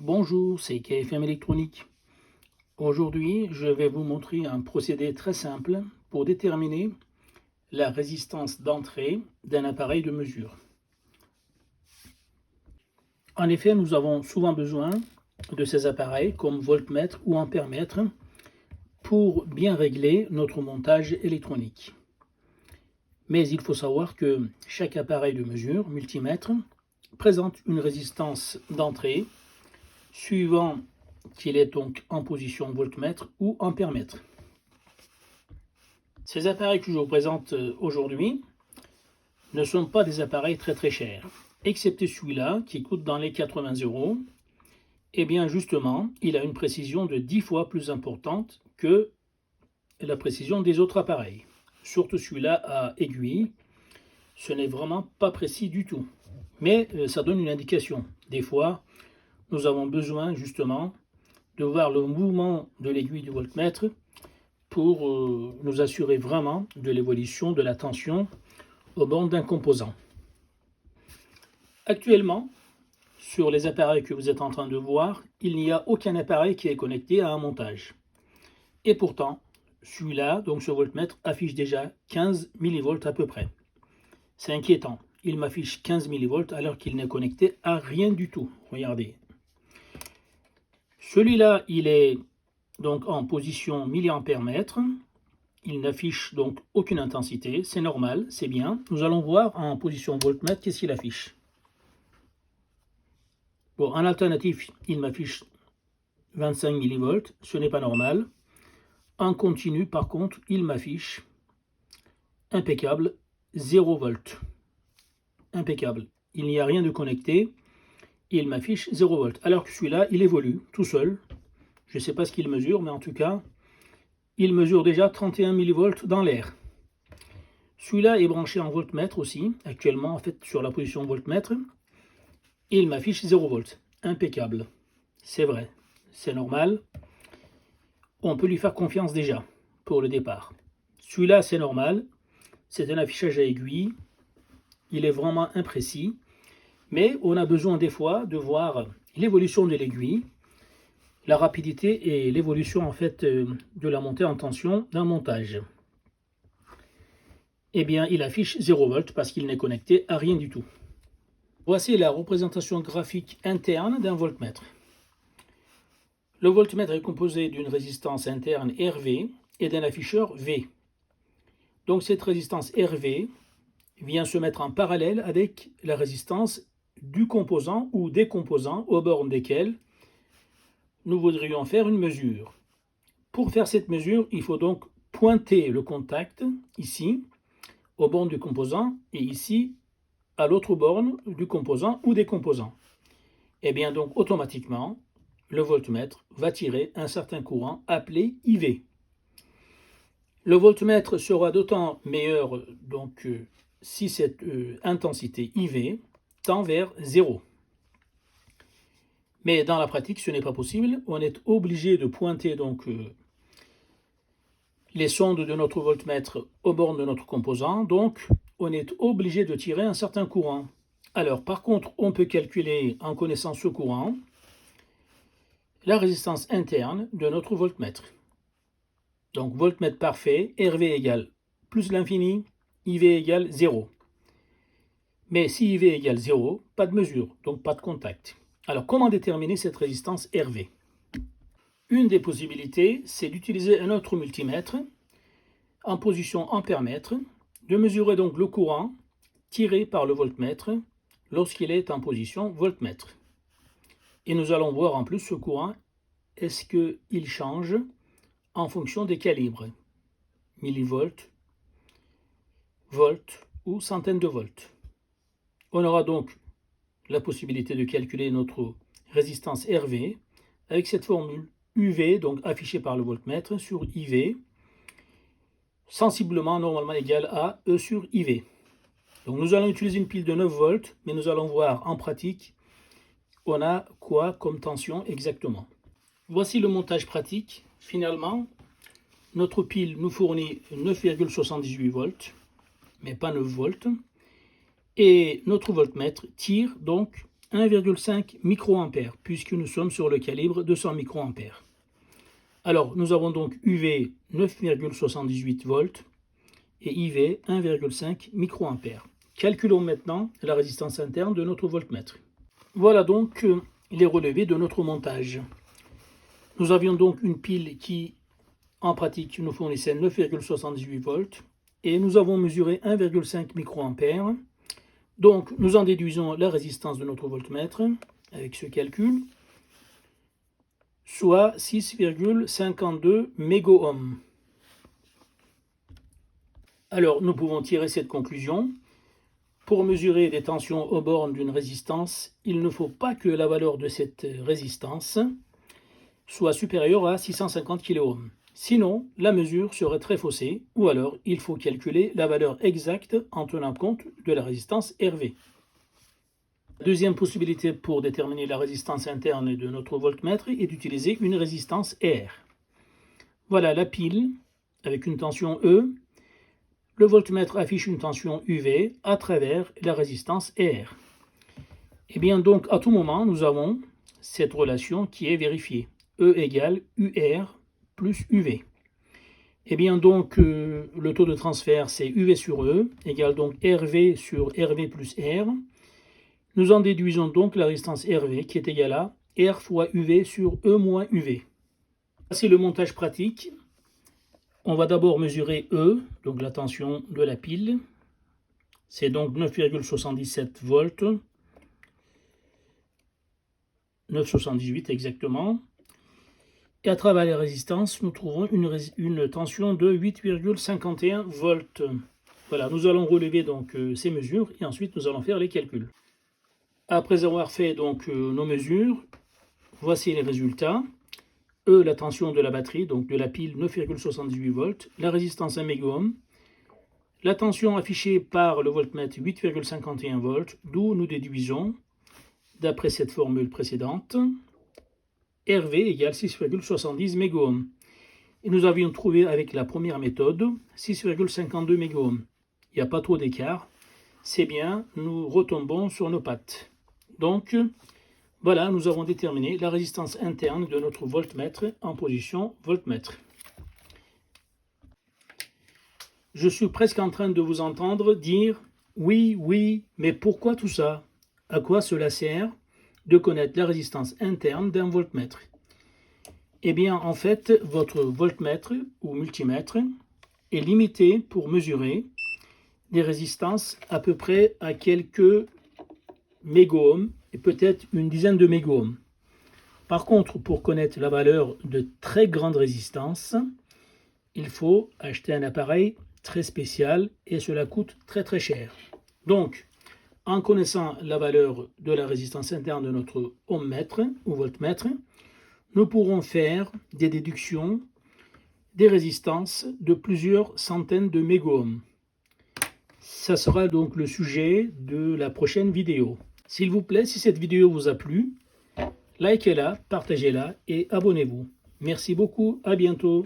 Bonjour, c'est KFM Électronique. Aujourd'hui, je vais vous montrer un procédé très simple pour déterminer la résistance d'entrée d'un appareil de mesure. En effet, nous avons souvent besoin de ces appareils comme voltmètre ou ampèremètre pour bien régler notre montage électronique. Mais il faut savoir que chaque appareil de mesure, multimètre, présente une résistance d'entrée suivant qu'il est donc en position voltmètre ou ampèremètre. Ces appareils que je vous présente aujourd'hui ne sont pas des appareils très chers, excepté celui-là qui coûte dans les 80 €. Et bien justement, il a une précision de 10 fois plus importante que la précision des autres appareils. Surtout celui-là à aiguille, ce n'est vraiment pas précis du tout. Mais ça donne une indication. Des fois, nous avons besoin justement de voir le mouvement de l'aiguille du voltmètre pour nous assurer vraiment de l'évolution de la tension aux bornes d'un composant. Actuellement, sur les appareils que vous êtes en train de voir, il n'y a aucun appareil qui est connecté à un montage. Et pourtant, celui-là, donc ce voltmètre, affiche déjà 15 millivolts à peu près. C'est inquiétant. Il m'affiche 15 millivolts alors qu'il n'est connecté à rien du tout. Regardez. Celui-là, il est donc en position milliampère-mètre. Il n'affiche donc aucune intensité. C'est normal, c'est bien. Nous allons voir en position voltmètre qu'est-ce qu'il affiche. Bon, en alternatif, il m'affiche 25 millivolts. Ce n'est pas normal. En continu, par contre, il m'affiche impeccable 0 volts. Impeccable. Il n'y a rien de connecté. Il m'affiche 0 volts. Alors que celui-là, il évolue tout seul. Je ne sais pas ce qu'il mesure, mais en tout cas, il mesure déjà 31 millivolts dans l'air. Celui-là est branché en voltmètre aussi, actuellement en fait sur la position voltmètre. Et il m'affiche 0 volts. Impeccable. C'est vrai, c'est normal. On peut lui faire confiance déjà pour le départ. Celui-là, c'est normal. C'est un affichage à aiguille. Il est vraiment imprécis. Mais on a besoin des fois de voir l'évolution de l'aiguille, la rapidité et l'évolution en fait de la montée en tension d'un montage. Eh bien, il affiche 0 volts parce qu'il n'est connecté à rien du tout. Voici la représentation graphique interne d'un voltmètre. Le voltmètre est composé d'une résistance interne RV et d'un afficheur V. Donc cette résistance RV vient se mettre en parallèle avec la résistance du composant ou des composants aux bornes desquels nous voudrions faire une mesure. Pour faire cette mesure, il faut donc pointer le contact ici aux bornes du composant et ici à l'autre borne du composant ou des composants. Et bien donc automatiquement, le voltmètre va tirer un certain courant appelé IV. Le voltmètre sera d'autant meilleur donc si cette intensité IV tend vers 0. Mais dans la pratique, ce n'est pas possible. On est obligé de pointer donc les sondes de notre voltmètre aux bornes de notre composant. Donc, on est obligé de tirer un certain courant. Alors, par contre, on peut calculer, en connaissant ce courant, la résistance interne de notre voltmètre. Donc, voltmètre parfait, RV égale plus l'infini, IV égale 0. Mais si IV égale 0, pas de mesure, donc pas de contact. Alors, comment déterminer cette résistance RV? Une des possibilités, c'est d'utiliser un autre multimètre en position ampère-mètre, de mesurer donc le courant tiré par le voltmètre lorsqu'il est en position voltmètre. Et nous allons voir en plus ce courant, est-ce qu'il change en fonction des calibres, millivolts, volts ou centaines de volts. On aura donc la possibilité de calculer notre résistance RV avec cette formule UV, donc affichée par le voltmètre, sur IV, sensiblement normalement égale à E sur IV. Donc nous allons utiliser une pile de 9 volts, mais nous allons voir en pratique, on a quoi comme tension exactement. Voici le montage pratique. Finalement, notre pile nous fournit 9,78 volts, mais pas 9 volts. Et notre voltmètre tire donc 1,5 microampères, puisque nous sommes sur le calibre 200 microampères. Alors, nous avons donc UV 9,78 volts et IV 1,5 microampères. Calculons maintenant la résistance interne de notre voltmètre. Voilà donc les relevés de notre montage. Nous avions donc une pile qui, en pratique, nous fournissait 9,78 volts et nous avons mesuré 1,5 microampères. Donc, nous en déduisons la résistance de notre voltmètre avec ce calcul, soit 6,52 mégohms. Alors, nous pouvons tirer cette conclusion. Pour mesurer des tensions aux bornes d'une résistance, il ne faut pas que la valeur de cette résistance soit supérieure à 650 kΩ. Sinon, la mesure serait très faussée, ou alors il faut calculer la valeur exacte en tenant compte de la résistance RV. La deuxième possibilité pour déterminer la résistance interne de notre voltmètre est d'utiliser une résistance R. Voilà la pile avec une tension E. Le voltmètre affiche une tension UV à travers la résistance R. Et bien donc, à tout moment, nous avons cette relation qui est vérifiée. E égale UR plus UV. Et bien donc, le taux de transfert, c'est UV sur E, égale donc RV sur RV plus R. Nous en déduisons donc la résistance RV qui est égale à R fois UV sur E moins UV. C'est le montage pratique. On va d'abord mesurer E, donc la tension de la pile. C'est donc 9,77 volts. 9,78 exactement. Et à travers les résistances, nous trouvons une tension de 8,51 volts. Voilà, nous allons relever donc ces mesures et ensuite nous allons faire les calculs. Après avoir fait donc nos mesures, voici les résultats. E, la tension de la batterie, donc de la pile 9,78 volts, la résistance 1 mégohm, la tension affichée par le voltmètre 8,51 volts, d'où nous déduisons, d'après cette formule précédente, RV égale 6,70 mégohm. Et nous avions trouvé avec la première méthode 6,52 mégohm. Il n'y a pas trop d'écart, c'est bien, nous retombons sur nos pattes. Donc, voilà, nous avons déterminé la résistance interne de notre voltmètre en position voltmètre. Je suis presque en train de vous entendre dire « Oui, oui, mais pourquoi tout ça? À quoi cela sert de connaître la résistance interne d'un voltmètre ?» Eh bien, en fait, votre voltmètre ou multimètre est limité pour mesurer des résistances à peu près à quelques mégohms et peut-être une dizaine de mégohms. Par contre, pour connaître la valeur de très grande résistance, il faut acheter un appareil très spécial et cela coûte très très cher. Donc, en connaissant la valeur de la résistance interne de notre ohmmètre ou voltmètre, nous pourrons faire des déductions des résistances de plusieurs centaines de mégohms. Ça sera donc le sujet de la prochaine vidéo. S'il vous plaît, si cette vidéo vous a plu, likez-la, partagez-la et abonnez-vous. Merci beaucoup, à bientôt.